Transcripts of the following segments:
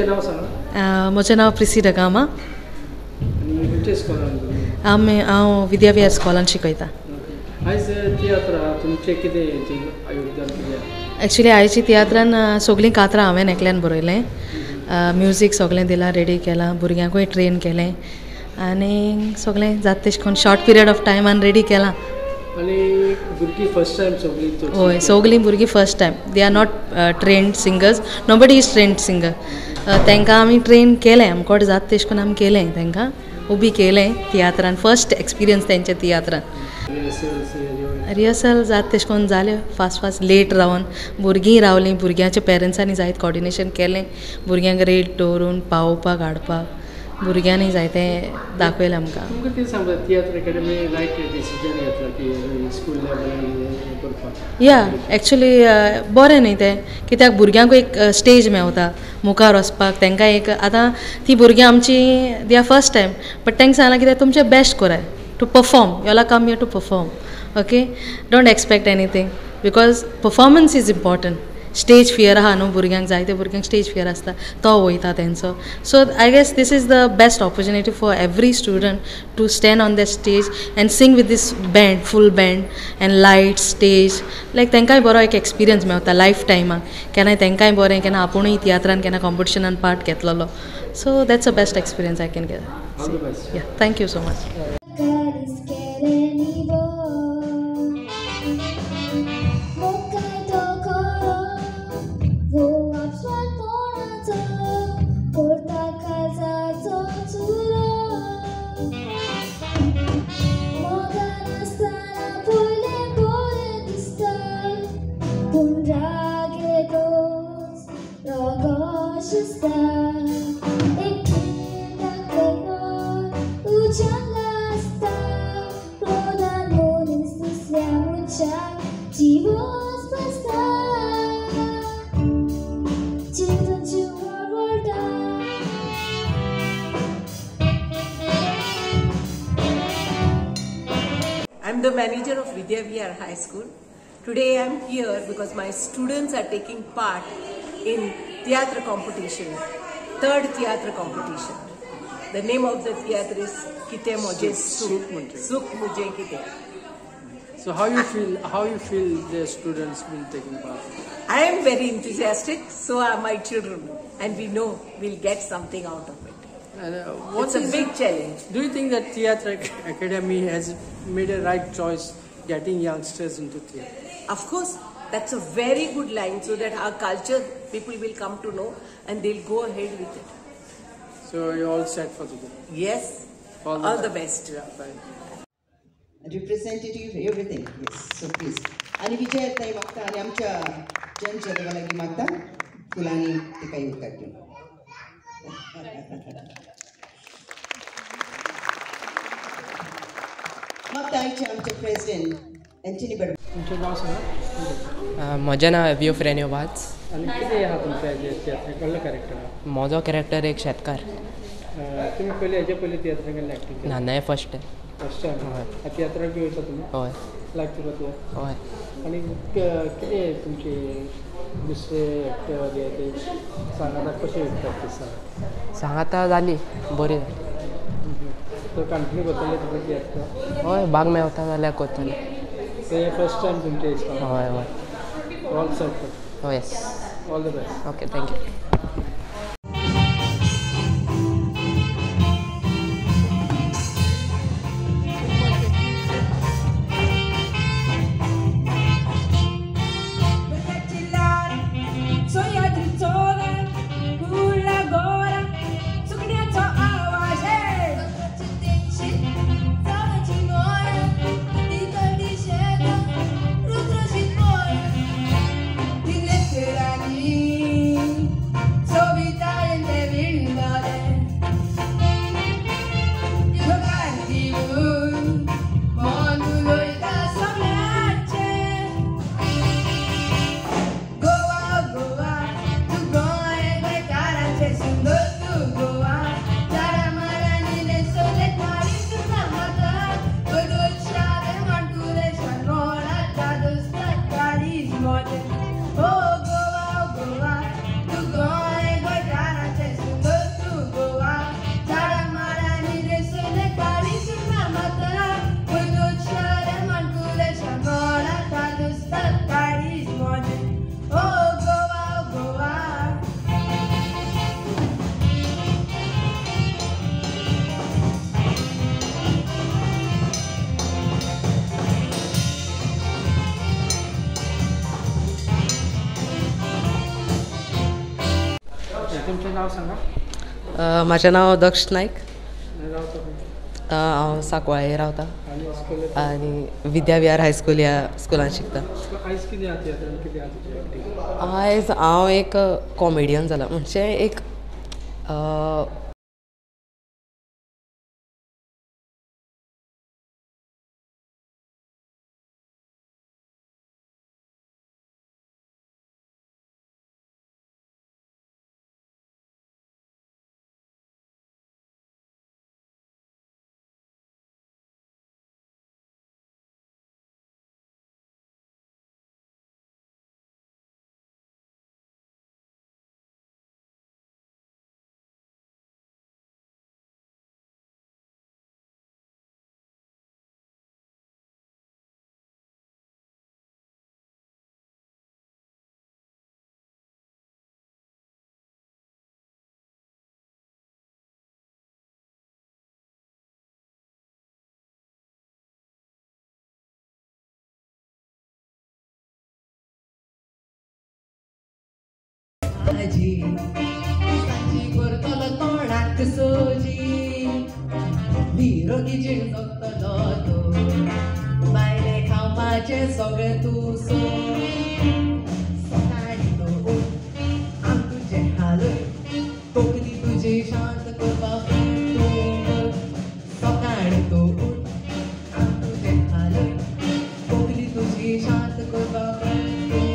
तुमचें नांव सांगा. म्हजें नांव प्रिसी डगामा. आनी खंयच्या स्कॉलान? हांव विद्याविहार स्कॉलान शिकयता. आयज तियात्र तुमचें कितें योगदान कितें? एक्चुली आयची तियात्रान सगलीं कातरां हांवें एकल्यान बरयलें. म्युजीक सगळें दिलां, रेडी केलां, भुरग्यांकूय ट्रेन केलें आनी सगळें जाता तेश कोन्न शॉर्ट पिरियड ऑफ टायमान रेडी केलां. आनी भुरगीं फर्स्ट टायम सगळीं? हय, सगलीं भुरगीं first time. They are not trained singers, nobody is trained singer. तांकां आमी ट्रेन केलें, आमकोड जाता तेश कोन्न आमी केलें, तांकां उबी केलें तियात्रान. फर्स्ट एक्सपिरियन्स तेंच्या तियात्रान. रिहर्सल जाता तेश कोन्न जालें फास्ट लेट रावन. भुरगीं रावलीं, भुरग्यांच्या पेरंट्सांनी जायत कॉर्डिनेशन केलें. भुरग्यांक रेट दवरून पावोवपाक हाडपाक भुरग्यांनी जायतें दाखयलें आमकां. तुमकां कितें सांगता तियात्र एकेडमी रायट डिसिजन घेतला की स्कूल लेवलान करपाक? या एक्चुली बरें न्ही तें, कित्याक भुरग्यांक एक स्टेज मेवता मुखार वचपाक. तांकां एक आतां ती भुरगीं आमची they are first time, but तांकां सांगलां कितें तुमचें बेस्ट कराय to perform. You all come here to perform. Okay, don't expect anything because performance is important. Stage fear आहा न्हू भुरग्यांक, जायते भुरग्यांक स्टेज फियर आसता, तो वयता तेंचो. So I guess this is the best opportunity for every student to stand on the stage and sing with this band, full band and light stage. लायक तांकांय बरो एक एक्सपिरियन्स मेवता लायफ टायमाक. केन्नाय तांकांय बरें, केन्ना आपुणूय तियात्रान केन्ना कॉम्पिटिशनान पार्ट घेतलेलो. So that's a best experience I can get. Yeah, thank you so much. I'm the manager of Vidyavihar High School. Today I'm here because my students are taking part in theatre competition, third theatre competition. The name of the theatre is Kite Mujhe Sukh. Sukh Mujhe Kite. So how you feel the students will taking part? I am very enthusiastic, so are my children, and we know we'll get something out of it. It's a big challenge. Do you think that Theatre Academy has made a right choice getting youngsters into theatre? Of course, that's a very good line, so that our culture people will come to know and they'll go ahead with it. So you're all set for today? Yes. All the best. Yeah, bye. Representative, everything. Yes. So please. आणि विजय ताई मागता आणि आमच्या जनशेतवा लागीं मागता फुलांनी ते काही उदकाक घेवन. मागता आमचे प्रेसिडेंट एंटनी बर्ड. तुमचें नांव सांगा. म्हजें नांव एबियो फ्रेनियो वाज. आनी कितें आहा तुमच्या तियात्राक कसलो कॅरेक्टर? म्हजो कॅरेक्टर एक शेतकार. तुमी पयलीं हेजे पयलीं तियात्राक केन्ना एक्टींग केला? ना, हें फर्स्ट टायम. First time? हय. तियात्राक बी वयता तुमी? हय. लायक तुका तियात्र? हय. आनी कितें तुमचे दुसरे एक्टर जे ते सांगात कशें प्रॅक्टीस सांग? सांगाता जाली बरी जाली. तो कंटिन्यू करतले तुका तियात्र? हय, भाग मेवता जाल्यार करतले. ते फर्स्ट टायम तुमचे दिसता? हय हय. All set? हय. Yes. All the best. Okay, thank you. नाव सांगा. म्हजें नांव दक्ष नायक. रावता हांव सांकवाळे रावतां आणि स्कूल आनी विद्या विहार हायस्कूल ह्या स्कुलान शिकता. आयज कितें आसा तियात्रान, कितें आसा तुजी एक्टिंग? आयज हांव एक कॉमेडियन जाला, म्हणजे एक सांजी करतलो तोंडाक सोजी निरोगी जीण जगतलो तो बायले खावपाचे सगळे तूं सोड सकाळी तो उठ आम तुजे हालय तोकली तुजी शांत करपाक तूं सकाळी तो उठ आम तुजे हालय तोकली तुजी शांत करपाक तूं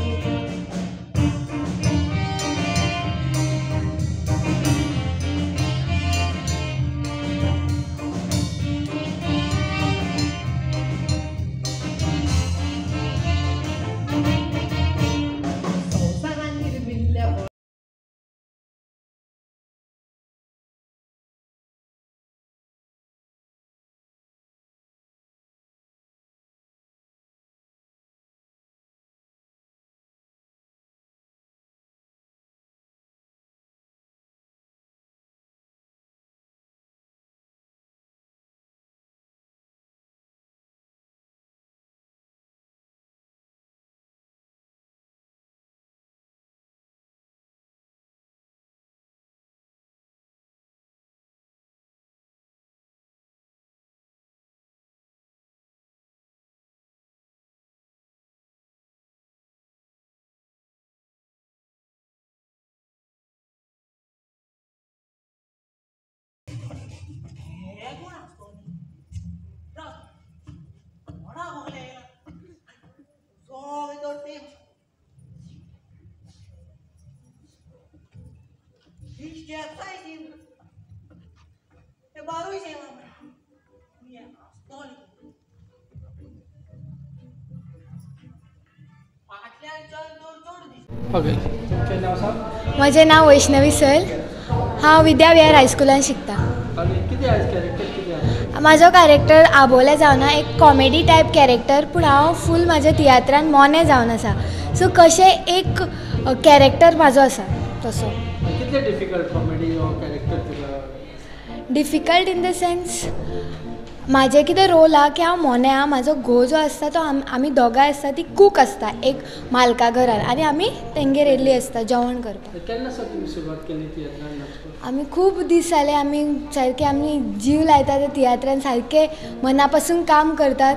ओके, तुमचें नाव सांग. म्हजें नांव वैष्णवी सैल. हांव विद्या विहार हायस्कुलान शिकता. आनी कितें आयज कॅरेक्टर कितें आसा? म्हाजो कॅरेक्टर आबोले जावन एक कॉमेडी टायप कॅरेक्टर, पूण हांव फूल म्हाज्या तियात्रान मोने जावन आसा. सो कशें एक कॅरेक्टर म्हाजो आसा तसो. कितलें डिफिकल्ट कॉमेडी हो character Tuka? Difficult in the sense म्हाजें कितें रोल आहा की हांव मोने आहा. म्हाजो घोव जो आसता तो आमी दोगांय आसता ती कूक आसता एक मालका घरान, आनी आमी तेंगेर येयल्ली आसता जेवण करपाक. केन्ना सावन तुमी सुरवात केली तियात्रान नाचपाक? आमी खूब दीस जाले, आमी जीव लायता त्या तियात्रान, सारके मना पासून काम करतात.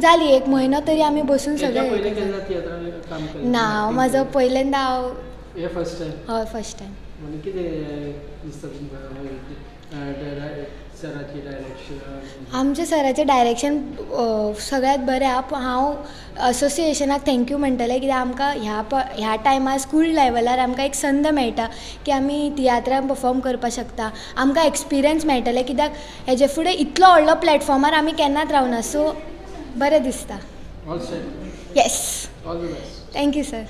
जाली 1 म्हयनो तरी आमी बसून सगळे. पयलीं केन्ना तियात्रान काम केलें? ना, म्हाजो पहिल्यांदा हांव हे फर्स्ट टायम? हय फर्स्ट टायम. आनी कितें दिसता तुमकां सराची डायरेक्शन? आमच्या सराचें डायरेक्शन सगळ्यांत बरें आहा. पूण हांव असोसिएशनाक थँक्यू म्हणटलें, कित्याक आमकां ह्या टायमार स्कूल लेवलार आमकां एक संद मेळटा की आमी तियात्रान परफॉर्म करपाक शकता. आमकां एक्सपिरियन्स मेळटलें, कित्याक हेजे फुडें इतलो व्हडलो प्लॅटफॉर्मार आमी केन्नाच रावना. सो बरें दिसता. All set. Yes, all the best. Thank you sir.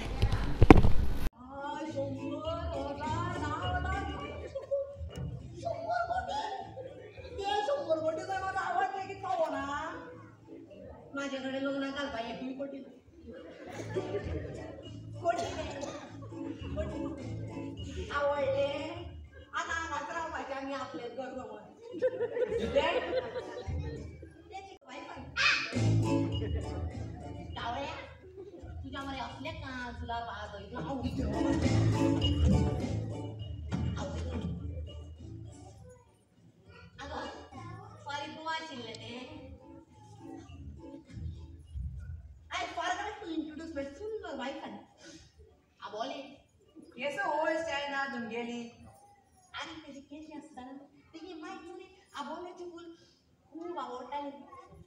माझ्याकडे लग्न घालपा एक कोटी आवडले. आता आम्हाला रावपाचे आम्ही आपले घर तुझ्यामध्ये असले का तुला पाहतो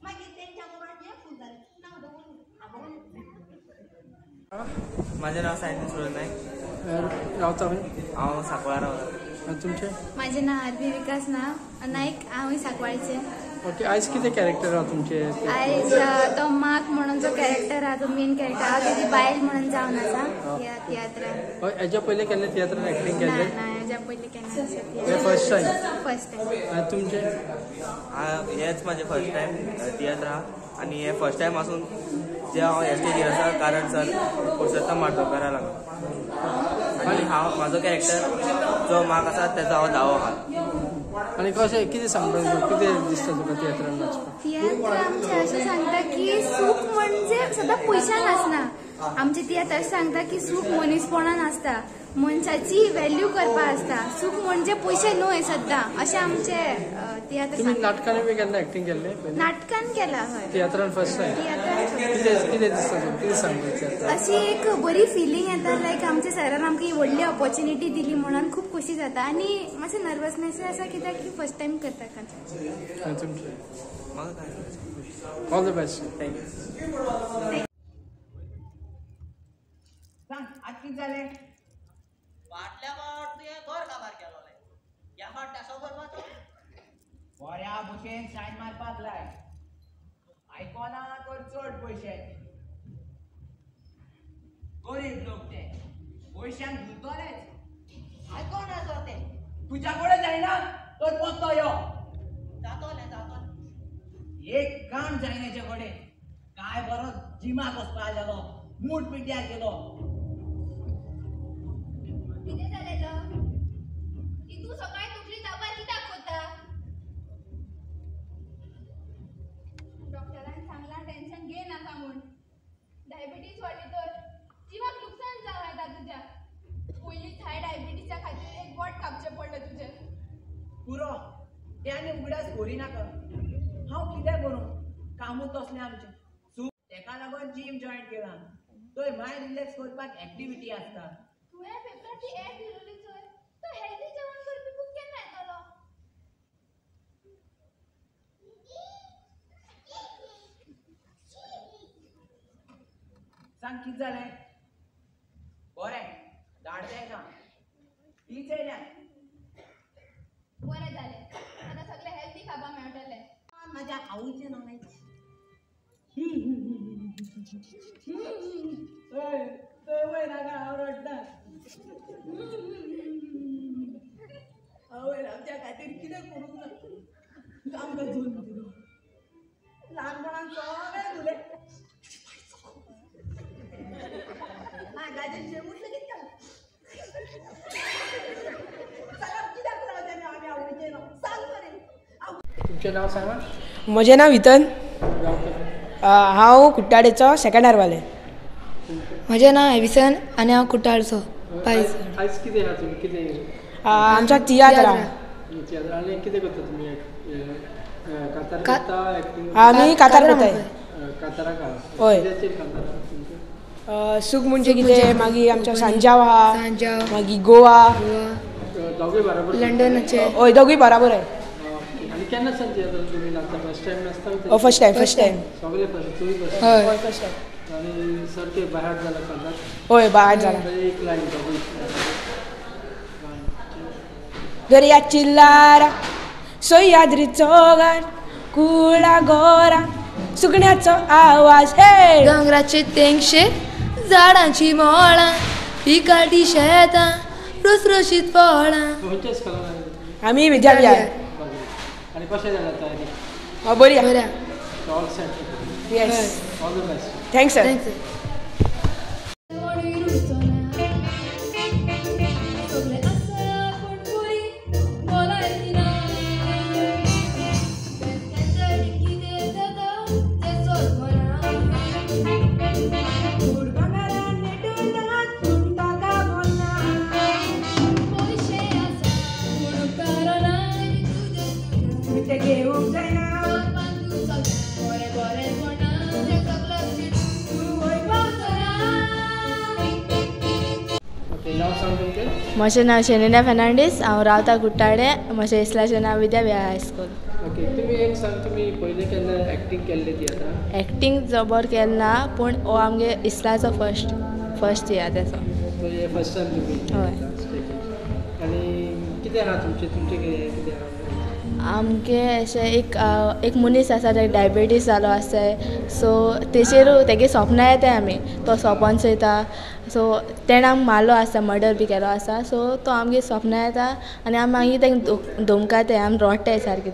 मागीर तेंच्या मुखार हें फूल जालें नांव दवरून माझे नाव सायंतिश सुरज नाईक. रावता हांव सांकवाळ रावता. आणि तुमचे? माझे नाव आरती विकास नायक हांवूय सांकवाळचे. ओके, आयज कितें कॅरेक्टर आहा तुमचे? आयज तो माक म्हणून जो कॅरेक्टर आहा तो मेन कॅरेक्टर हांव तेजी बायल म्हणून जावन आसा ह्या तियात्रान. हेच्या पयलीं केन्ना तियात्रान एक्टिंग केल्लें? ना हेच्या पयलीं केन्ना फर्स्ट टायम? First time. आणि तुमचे? हेच माझे फर्स्ट टायम तियात्र आहा आणि हे फर्स्ट टायम आसून जे हांव ह्या स्टेजीर आसा कारण सर पुरुषोत्तम माडगूळकरा लागून. आणि हांव म्हाजो कॅरेक्टर जो माक आसा तेजो हांव धावो आहा. आणि कशें कितें सांगता, कितें दिसता तुका तियात्रान नाचपाक? तियात्र आमचें अशें सांगता की सूख म्हणजे सदां पयशान आसना. आमचे तियात्र अशें सांगता की सूख मनीसपणान आसता, मनशाची व्हॅल्यू करपाक आसता. सूख म्हणजे पयशे न्हय सद्दां अशें आमचें तियात्र. तुम्ही नाटकांनी बी केन्ना एक्टिंग केल्लें? नाटकान केला. हय, तियात्रान फर्स्ट टायम. कितें दिसता तुका, कितें सांगता? अशी एक बरी फिलींग येता. लायक आमच्या सरान आमकां ही व्हडली ऑपॉर्च्युनिटी दिली म्हणून खूब खोशी जाता आणि मातशें नर्वसनेसूय आसा कित्याक की फर्स्ट टायम करता खंयचें. आणि तुमचे? म्हाका काय ऑल द बेस्ट. थँक्यू. सांग आज कितें जालें? फाटल्या फावट तुवें घर काबार केलोलें, ह्या फावट तेसो करपाचो. बऱ्या भशेन सायन मारपाक लाय. आयकोना तर चड पयशे. गरीब लोक ते पयशांक धुतलेच. आयकोना सर ते तुज्या कडेन जायना तर पोतो यो. जातोलें जातोलें. एक काम जायना तेजे कडेन. काय बरो जिमाक वचपाक लागलो, मूठ पिड्ड्यार केलो. कितें जालें की तूं सकाळी तुकली दाबार कित्याक कोत्ता? डॉक्टरान सांगलां टेन्शन घे नाका म्हूण. डायबिटीज वाडली तर जिवाक नुकसान जावं येता तुज्या. पयलींच हाय डायबिटीजा खातीर एक बोट कापचें पडलें तुजें. पुरो ते आनी उगडास कोरी नाका. हांव कितें करूं, कामूच तसलें आमचें. तेका लागून जिम जॉयन केलां. थंय मायंड रिलॅक्स करपाक एक्टिविटी आसता. तुवें पेपरार ती एड दिलोली चोय. तो हेल्दी जेवण करपी बूक केन्ना येतलो? सांग कितें जालें? बरें धाड तेका. तीच येयल्या. बरें जालें. आतां सगळें हेल्दी खावपाक मेळटलें. म्हाज्या आवयचें नांव नाही. वयर नाका हांव रडटा. आवय आमच्या खातीर कितें करूंक ना. आमकां जल्म दिलो. ल्हानपणान सगळें दिलें. नागाचें शेवूच लेगीत केलें. सांग कित्याक रावता आमी आवयचें नांव सांग बरें. तुमचें नाव सांगा. म्हजें नांव वितन. हांव कुट्टाडेचो सेकंड इयरवालें. म्हजें नांव एविसन आनी हांव कुट्टाळचो. आयज कितें आहा तुमी? कितें? आमच्या तियात्र. आनी कितें करता तुमी? कातार करता एक्टिंग? आमी कातार करताय. काताराक आहा? हय. कित्याचेर कातार आहा तुमचें? सूख म्हणजे कितें, मागीर आमच्या सांजाव आहा, मागीर गोवा. दोगूय बराबर? लंडनाचे. हय दोगूय बराबर आहे. आणि केन्ना सांगता तुमी नाचता? फर्स्ट टायम नाचता? First time. सगळे फर्स्ट? तुमी फर्स्ट? हय फर्स्ट टायम. आणि सारकें बाहेर जाला कातार? हय बाहेर जाला. एक लायन दोगूय. दर्या चिल्लारा सह्याद्रीचो गार कुळा गोरा सुकण्याचो आवाज. हे दोंगराचे तेंगशे झाडांची मोळां पिकाटी शेतां रसरशीत फळां. खंयच्या स्कुलान? आमी विद्याविहार. आणि कशें जाला तयारी? बरी. All set? Yes. All the best. Thanks sir. नाव सांग तुमचें. म्हजें नांव शेनिना फेर्नांडीस, हांव रावता कुट्टाडे. म्हजें इस्लाचें नांव विद्या विहार हायस्कूल. ओके, तुम्ही एक सांग, तुम्ही पयलीं केन्ना एक्टींग केल्ली तियात्रां? एक्टींग जबर केलें ना, पूण हो आमगे इस्लाचो फर्स्ट तियात्राचो. सो हे फर्स्ट टायम तुम्ही स्टेजीर. आनी कितें आहा तुमचें कितें आहा? आमगे अशें एक मनीस आसा ताका डायबिटीज जालो आसा, सो तेचेरू तेगे सपनां येताय आमी तो सोपोन चोयता. सो तेणें आमकां मारलो आसा, मर्डर बी केलो आसा. सो तो आमगे सपनां येता आनी आमी मागीर तेंका धमकाताय, आमी रोडटाय सारकें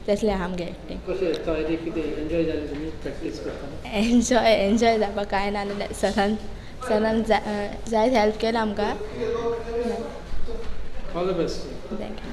तसलें आमगे एक्टींग. कशें तयारी कितें एन्जॉय जालें तुमी प्रॅक्टीस करता? एन्जॉय जावपा कांय ना, सरान जायत हेल्प केलें आमकां. All the best. थँक्यू.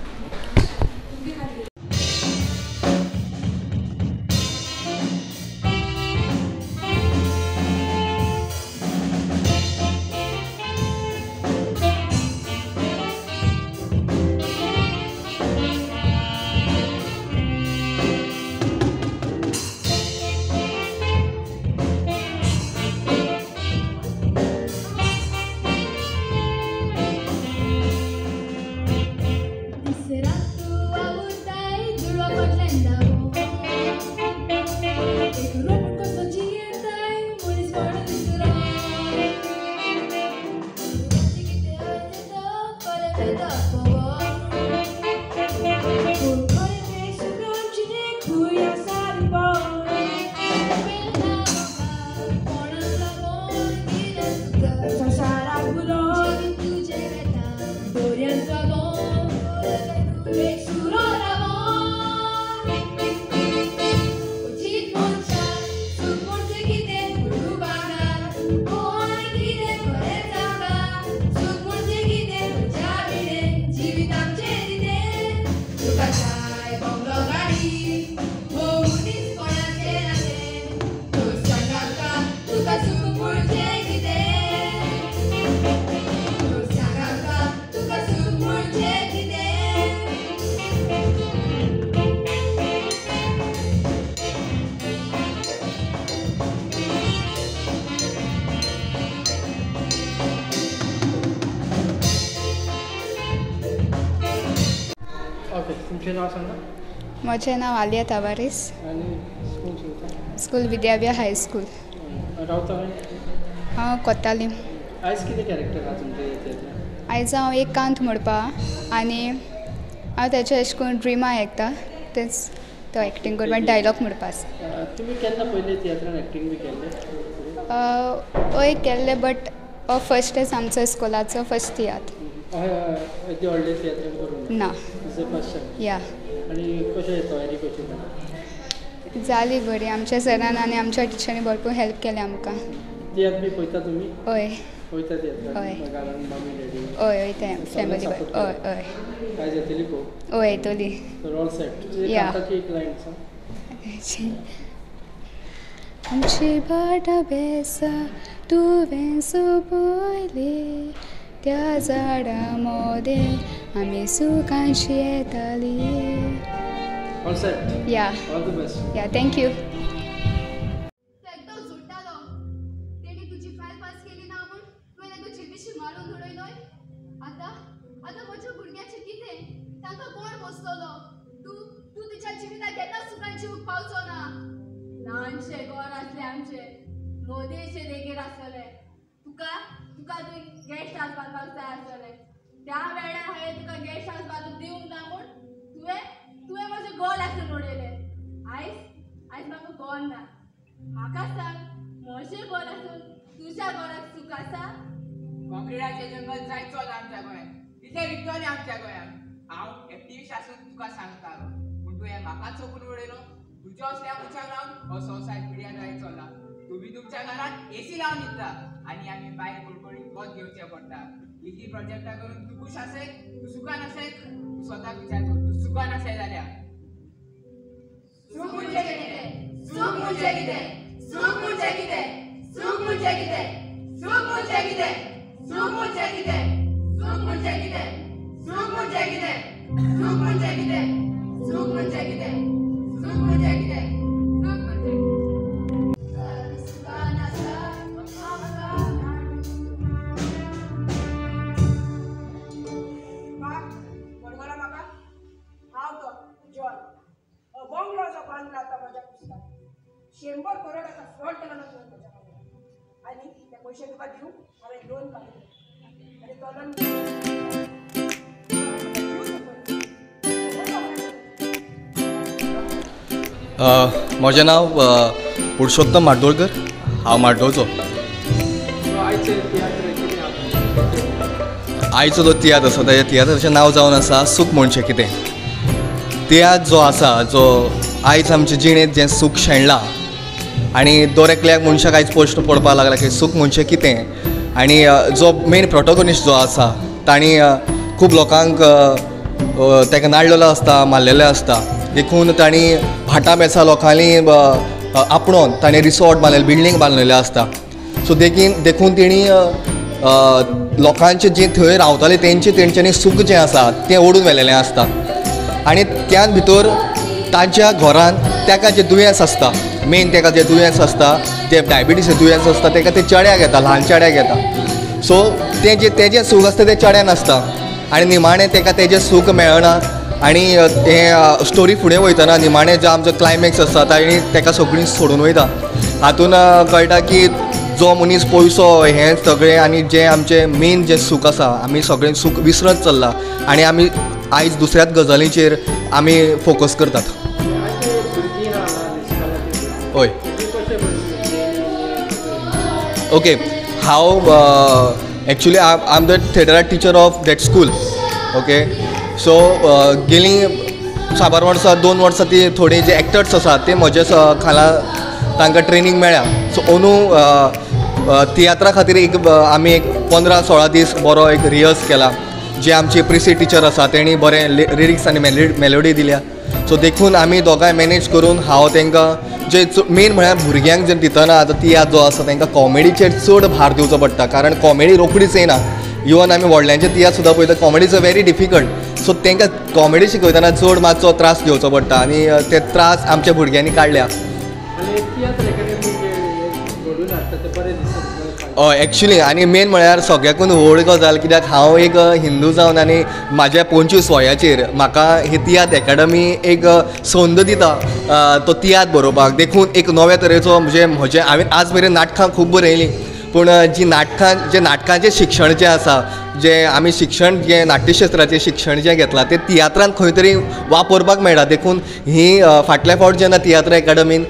तुमचें नांव सांगा. म्हजें नांव आलिया तवारीस. आनी स्कूल चलता? School Vidya Vihar high school. रावता हांव कोत्तालीम. आयज कितें कॅरेक्टर आहा तुमचें? आयज हांव एक कांत म्हणपा आनी हांव तेचे अशें करून ड्रिमा आयकता, तेच तो एक्टींग करपा डायलॉग म्हणपा आसा. तुमी केन्ना पयलीं तियात्रान एक्टींग बी केल्लें? हय केल्लें, बट हो फस्टच आमचो स्कुलाचो फस्ट तियात्र. व्हडले तियात्रान करूंक ना. First time? या. आनी कशें तयारी कशी जाली? जाली बरी. आमच्या सरान आनी आमच्या टिचरांनी भरपूर हेल्प केलें आमकां. तियात्र बी पळयता तुमी? हय. पळयता तियात्र? हय. मामी डॅडी? हय वयता फॅमिली. हय हय. काय येतली पळोवंक? हय येतली. All set. या. एक लायन सांग. आमची बाट बेसा तुवें सोपयली, त्या झाडा मोदें आमी सुखांची येताली. All set. Yeah. All the best. Yeah, thank you. ल्हानशे घर आसले आमचे, मोदेशे देगेर आसतले. तुका गेस्ट हावस बांदपाक जाय आसतले. त्या वेळार हांवें तुका गेस्ट हावस बांदून दिवंक ना म्हूण तुवें म्हजें घर आसून उडयलें. आयज म्हाका घर ना. म्हाका सांग, म्हजें घर आसून तुज्या घराक सूख आसा? काँक्रिटाचें जंगल जायत चोला आमच्या गोंयांत. कितें विकतलें आमच्या गोंयांत. हांव एक्टिव्हिस्ट आसून तुका सांगता, पूण तुवें म्हाका चोपून उडयलो. तुज्या असल्या मनशाक लागून हो संवसार पिड्यार जायत चल्ला. तुम्ही तुमच्या घरात एसी लावन न्हिदता आनी आमी भायर कुडकुडीत वत घेवचें पडटा. इतली प्रोजेक्टां करून तूं खूश आसय? तूं सुखान आसय? तूं स्वताक विचार कर, तूं सुखान आसय जाल्यार? सूख म्हणजे कितें? सूख म्हणजे कितें? सूख म्हणजे कितें? सूख म्हणजे कितें? सूख म्हणजे कितें? सूख म्हणजे कितें? सूख म्हणजे कितें? सूख म्हणजे कितें? सूख म्हणजे कितें? सूख म्हणजे कितें? सूख म्हणजे कितें? सूख म्हणजे बंगलो जो बांदला आता माझ्या कुस्तान 100 करोडाचा फ्रॉड केला ना तुवें म्हज्या वांगडा आनी ते पयशे तुका दिवं हांवें लोन काडलें आनी तो लोन म्हजें नांव पुरुषोत्तम माडोळकर हांव माड्डोळचो आयचो जो तियात्र आसा त्या तियात्राचें नांव जावन आसा सूख म्हणचें कितें तियात्र जो आसा जो आयज आमचे जिणेंत जें सूख शेणलां आनी दर एकल्याक मनशाक आयज प्रश्न पडपाक लागला की सूख म्हणचें कितें आनी जो मेन प्रोटोगोनिस्ट जो आसा तांणी खूब लोकांक ताका नाडलेलो आसता मारलेले आसता देखून तांणी भाटां बेसा लोकांनी आपणोवन ताणें रिसॉर्ट बांदलेले बिल्डींग बांदलेले आसता सो देखून तेणी लोकांचे जे थंय रावताले तेंच्यांनी सूख जें आसा तें ओडून व्हेलेलें आसता आनी त्याच भितर ताच्या घरान ताका जें दुयेंस आसता मेन ताका जें दुयेंस आसता जें डायबिटीस दुयेंस आसता ताका ते चेड्याक येता ल्हान चेड्याक येता सो तेजें सूख आसता तें चेड्यान आसता आनी निमाणें ताका तेजें सूख मेळना आनी हें स्टोरी फुडें वयतना निमाणें जो आमचो क्लायमॅक्स आसता ताणी ताका सगळीं सोडून वयता हातून कळटा की जो मनीस पयसो हें सगळें आनी जें आमचें मेन जें सूख आसा आमी सगळें सूख विसरत चल्ला आनी आमी आयज दुसऱ्याच गजालींचेर आमी फोकस करतात हय ओके हांव actually I am the theatre art teacher of that school okay so गेलीं 4 वर्सां 2 वर्सां ती थोडी जे एक्टर्स आसात ते म्हजे खाला तांकां ट्रेनींग मेळ्ळा सो अंदू तियात्रा खातीर आमी एक 15-16 दीस बरो एक रिहर्स केला जे आमचे प्रिसी टिचर आसा तेणी बरें लिरिक्स आनी मेलोडी दिल्या सो देखून आमी दोगांय मॅनेज करून हांव तांकां जे मेन म्हळ्यार भुरग्यांक जे दितना आतां तियात्र जो आसा तांकां कॉमेडीचेर चड भार दिवचो पडटा कारण कॉमेडी रोखडीच येना इवन आमी व्हडल्यांचे तियात्र सुद्दां पळयता comedy is a very difficult so तांकां कॉमेडी शिकयतना चड मातसो त्रास घेवचो पडटा आनी ते त्रास आमच्या भुरग्यांनी काडल्या एक्चुली आनी मेन म्हळ्यार सगळ्याकून व्हड गजाल कित्याक हांव एक हिंदू जावन आनी म्हाज्या 25 वयाचेर म्हाका ही तियात्र एकाडमी एक संद दिता तो तियात्र बरोवपाक देखून एक नव्या तरेचो म्हजें हांवें आज मेरेन नाटकां खूब बरयलीं पूण जी नाटकांचें शिक्षण जें आसा जें आमी शिक्षण जें नाट्यशास्त्राचें शिक्षण जें घेतलां तें तियात्रांत खंय तरी वापरपाक मेळटा देखून ही फाटल्या फावट जेन्ना तियात्र एकाडमीन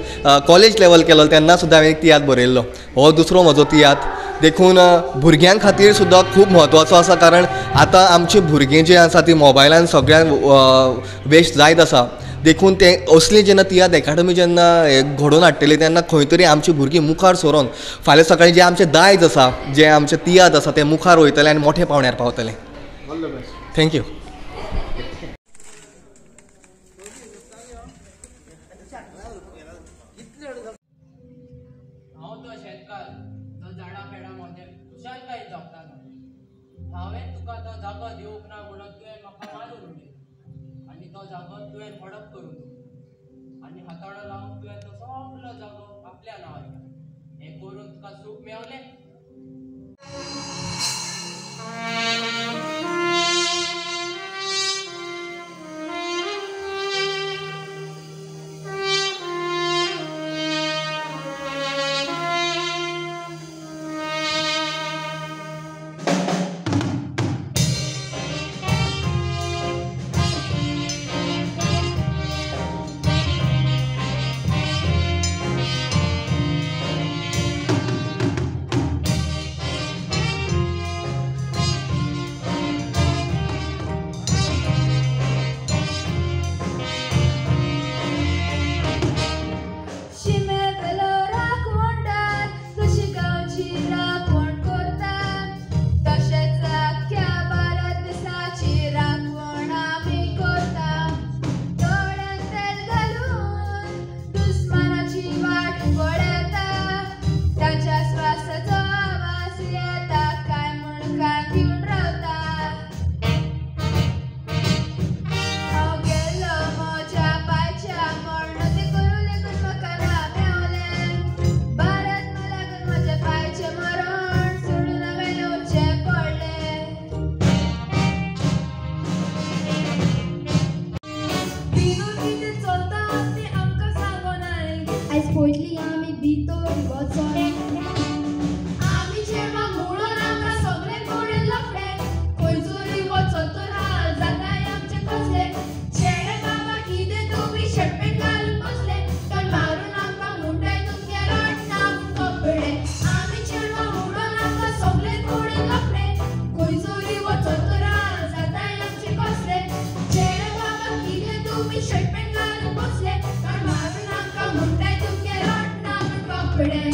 कॉलेज लेवल केलो तेन्ना सुद्दां हांवें एक तियात्र बरयल्लो हो दुसरो म्हजो तियात्र देखून भुरग्यां खातीर सुद्दां खूब म्हत्वाचो आसा कारण आतां आमची भुरगीं जीं आसा तीं मोबायलान सगळ्यांक वेस्ट जायत आसा देखून ते असली जेन्ना तियात्र एकाडमी जेन्ना घडोवन हाडटली तेन्ना खंय तरी आमची भुरगीं मुखार सरोन फाल्यां सकाळीं जें आमचें दायज आसा जें आमचें तियात्र आसा तें मुखार वयतलें आनी मोठ्या पावण्यार पावतलें थँक्यू हांवें तुका तो जागो दिवंक ना म्हणून तुवें म्हाका मारून उडयलो आनी तो जागो तुवें हडप करून आनी हाताळो लावन तुवें तो सगळो जागो आपल्या नांवार हें करून तुका सूख मेळलें आयज पयली आमी भितर वचोन आमी चेडवां म्हणून आमकां सगळे कोणें लफडे खंयचोरी वचत तर जाताय आमचे कसले चेडे बाबा कितें तुमी शर्टपेंट घालून बसले तर मारून आमकां म्हणटाय तुमगे रडना कपडे आमी चेडवां म्हणून आमकां सगळे कोणें लफडे खंयचोरी वचत तर जाताय आमचे कसले चेडे बाबा कितें तुमी शर्टपेंट घालून बसले तर मारून आमकां म्हणटाय तुमगे रडना कपडे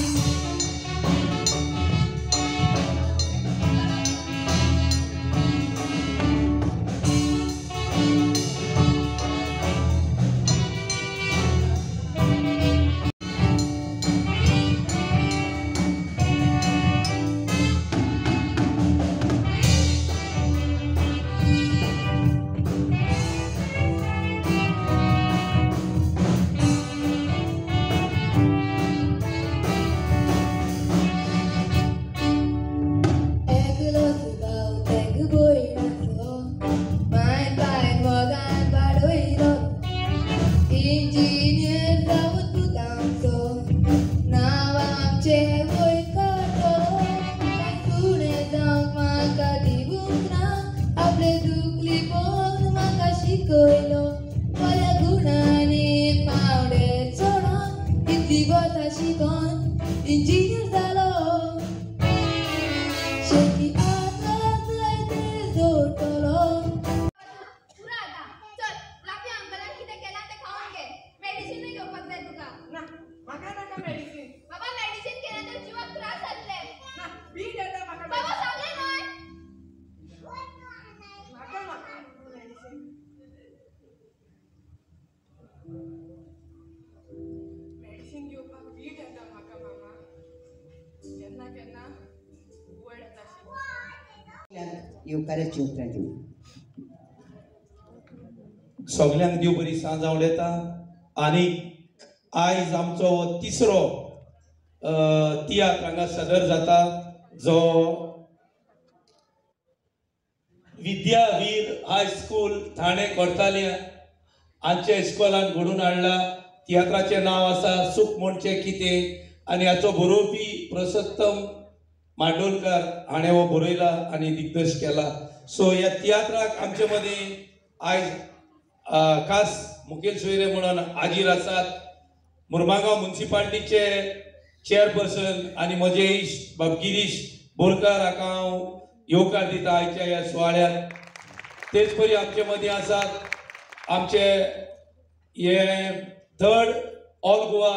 इंजिनियर जालो शेती आता ते जोडटलो पुरा आता चल लापी अंकलान कितें केला ते खावन घे मेडिसिन घेवपाक जाय तुका ना म्हाका नाका मेडिसिन बाबा मेडिसिन केला तर जिवाक त्रास जातले ना बी देता म्हाका बाबा सांगले न्हय म्हाका म्हाका मेडिसिन मेडिसिन घेवपाक बी देता म्हाका मामा केन्ना केन्ना वड येता येवकाराची उतरां दिवं सगळ्यांक देव बरी सांज आवडेता आनी आयज आमचो तिसरो तियात्र हांगा सदर जाता जो विद्यावीर हायस्कूल ठाणे कोर्ताले हांचे इस्कॉलान घडून हाडला तियात्राचें नांव आसा सूख म्हणचे कितें आनी हाचो बरोवपी प्रसत्तम मांडोळकर हाणें हो बरयला आनी दिग्दर्श केला सो ह्या तियात्राक आमचे मदीं आयज खास मुखेल सोयरे म्हणून हाजीर आसात मुरमागांव म्युनिसिपालिटीचे चेअरपर्सन आनी म्हजे इश्ट बाब गिरीश बोरकार हाका हांव येवकार दिता आयच्या ह्या सुवाळ्याक तेच परी आमचे मदीं आसात आमचे हे third all Goa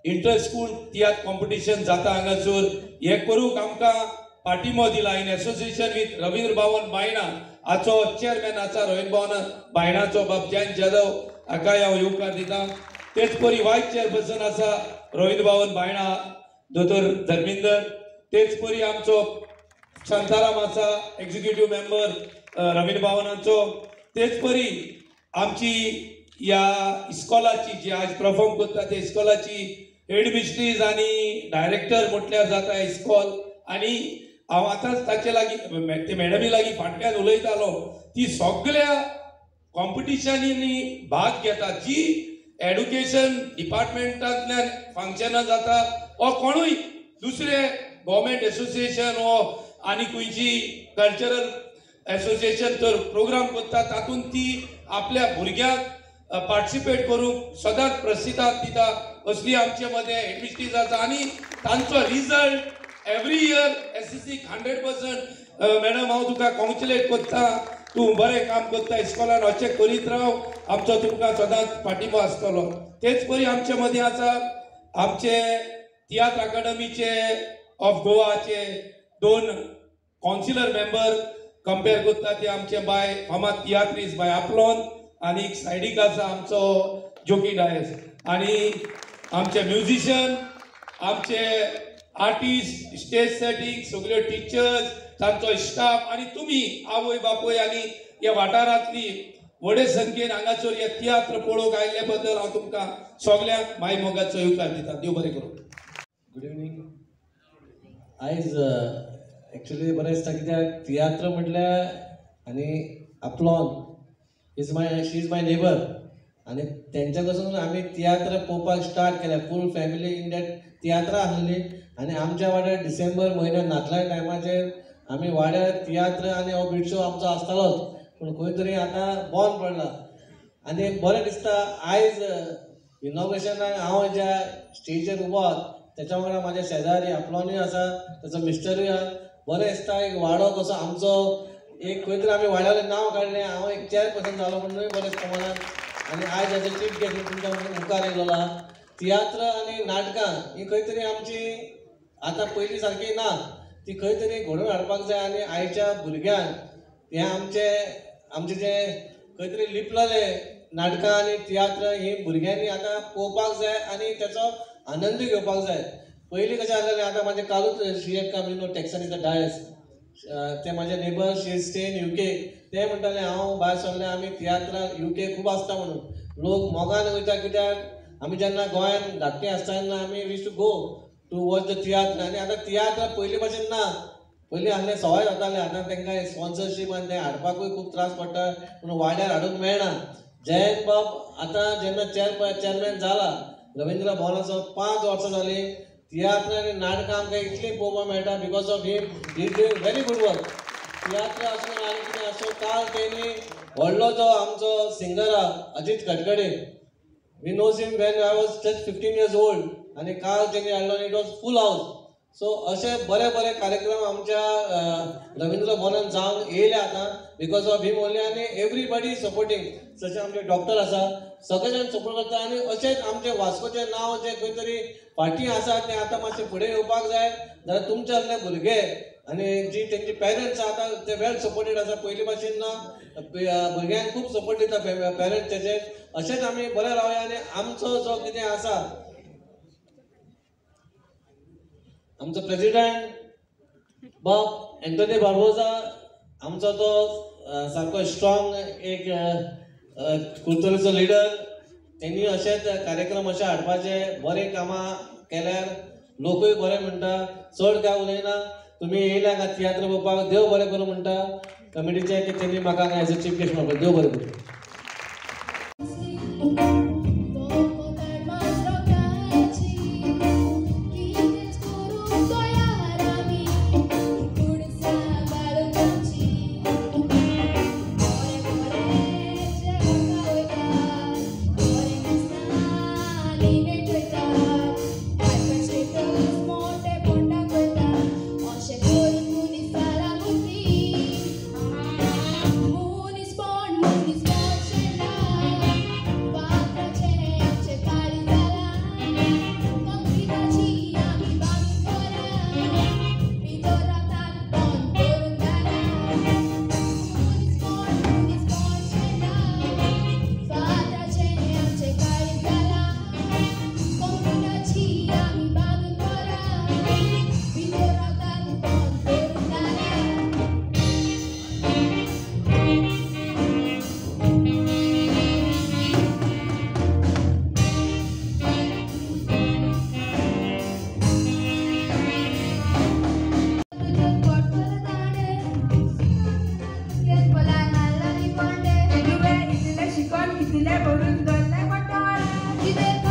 inter school tiatr competition जाता हांगासर हे करूंक आमकां पाठिंबो दिला इन एसोसिएशन विथ रवींद्र भवन बायणा हाचो चेअरमॅन आसा रवींद्र भवन बायणाचो बाब जयंत जाधव हाकाय हांव येवकार दिता तेच परी वायस चेअरपर्सन आसा रवींद्र भवन बायणा दोतोर धर्मेंदर तेच परी आमचो शांताराम आसा एक्झिक्युटिव्ह मेंबर रवींद्र भवनाचो तेच परी आमची ह्या इस्कॉलाची जी आज परफॉर्म करता त्या इस्कॉलाची हेड मिस्ट्रीज आनी डायरेक्टर म्हटल्यार जाता इस्कॉल आनी हांव आतांच ताचे लागीं ते मॅडमी लागीं फाटल्यान उलयतालो ती सगळ्या कॉम्पिटिशनींनी भाग घेता जी एड्युकेशन डिपार्टमेंटांतल्यान फंक्शनां जाता वा कोणूय दुसरे गव्हर्मेंट एसोसिएशन वा आनी खंयची कल्चरल एसोसिएशन तर प्रोग्राम करता तातूंत ती आपल्या भुरग्यांक पार्टिसिपेट करूंक सदांच प्रसिद्धात दिता असली आमचे मदें हेडमिस्ट्रीज आसा आनी तांचो result every year SSC 100% madam हांव तुका कॉंग्रेच्युलेट करता तूं बरें काम करता इस्कॉलान अशें करीत राव आमचो तुमकां सदांच पाठिंबो आसतलो तेच परी आमचे मदीं आसा आमचे तियात्र अकादमीचे ऑफ गोवाचे 2 कावन्सिलर मेंबर कंपेर करता ते आमचे बाय फामाद तियात्रीज बाय आपलोन आनी सायडीक आसा आमचो जोकी डायस आनी आमचे म्युझिशियन आमचे आर्टिस्ट स्टेज सेटींग सगळ्यो टिचर्स तांचो स्टाफ आनी तुमी आवय बापूय आनी ह्या वाठारांतली व्हडे संख्येन हांगासर हे तियात्र पळोवंक आयिल्ले बद्दल हांव तुमकां सगळ्यांक माय मोगाचो येवकार दिता देव बरें करूं गुड इवनिंग आयज एक्चुअली बरें दिसता कित्याक तियात्र म्हटल्यार आनी आपलोन शी इज माय नेबर आनी तेंच्या कडसून आमी तियात्र पळोवपाक स्टार्ट केल्या. फूल फॅमिली इन दॅट तियात्रां आहली. आनी आमच्या वाड्यार डिसेंबर म्हयन्यात नातला टायमाचेर आमी वाड्यार तियात्र आनी हो बीट शो आमचो आसतालोच, पूण खंय तरी आतां बंद पडला. आनी बरें दिसता आयज इनॉग्रेशनाक हांव ज्या स्टेजीचेर उबो आहा त्याच्या वांगडा म्हाजे शेजारी आपलोनूय आसा, तेचो मिस्टरूय आहा. बरें दिसता एक वाडो कसो आमचो, एक खंय तरी आमी वाड्यावयलें नांव काडलें. हांव एक चेअरपर्सन जालो म्हणूनय बरें दिसता मनाक. आनी आयज हेजो चीफ गेस्ट तुमच्या मुखार येयलो आहा. तियात्र आनी नाटकां ही खंय तरी आमची आतां पयलीं सारकी ना, ती खंय तरी घडोवन हाडपाक जाय. आनी आयच्या भुरग्यांक हें आमचें जें खंय तरी लिपलेले नाटकां आनी तियात्र ही भुरग्यांनी आतां पळोवपाक जाय आनी तेचो आनंदूय घेवपाक जाय. पयलीं कशें आसलेलें, आतां म्हाजें कालूच शी एक कम नो टॅक्सन इज द डायस, ते म्हाजे neighbour she stay in UK, ते म्हणटाले हांव भायर सरलें आमी तियात्राक UK खूब आसता म्हणून. लोक मोगान वयता कित्याक आमी जेन्ना गोंयान धाकटे आसता तेन्ना आमी wish to go to watch the tiatr. आनी आतां तियात्र पयलीं भशेन ना. पयलीं आहले सवाय जाताले, आतां तांकां स्पॉन्सरशीप आनी तें हाडपाकूय खूब त्रास पडटा पूण वाड्यार हाडूंक मेळना. जयंत बाब आतां जेन्ना चेअरमॅन जाला रवींद्र भवनाचो 5 वर्सां जालीं, तियात्र आनी नाटकां आमकां इतली पळोवपाक मेळटा because of him. He is doing very good work. Tiatr आसूं आनी कितें आसूं, काल तेणी व्हडलो जो आमचो सिंगर आहा Ajit Kadkade, we knows him when I was just 15 years old, आनी काल तेणी हाडलो आनी इट वॉज फूल हावस. सो अशे बरे बरे कार्यक्रम आमच्या रवींद्र भवनान जावंक येयले आतां बिकॉज ऑफ हिम ओन्ली. आनी एवरीबडी सपोर्टींग, जशे आमचे डॉक्टर आसा सगळे जाण सपोर्ट करता. आनी अशेंच आमचे वास्कोचें नांव जें खंय तरी फाटीं आसा तें आतां मातशें फुडें येवपाक जाय. जाल्यार तुमचे असले भुरगे आनी जी तेंची पेरंट्स आतां ते वेल सपोर्टेड आसा, पयलीं भाशेन ना. भुरग्यांक खूब सपोर्ट दिता पेरंट्स तेचे. अशेंच आमी बरे रावया. आनी आमचो जो कितें आसा, आमचो प्रेसिडेंट बाब एंटोनी बार्बोजा, आमचो तो सारको स्ट्रॉंग एक कुर्तुरेचो लिडर, तेणी अशेंच कार्यक्रम अशे हाडपाचे. बरें कामां केल्यार लोकूय बरें म्हणटा. चड काय उलयना, तुमी येयल्या का तियात्र पळोवपाक, देव बरें करूं म्हणटा कमिटीचे की तेणी म्हाका एज अ चीफ गेस्ट म्हणपाक. देव बरें करूं. शिकून कितले भरून धरले पडटा.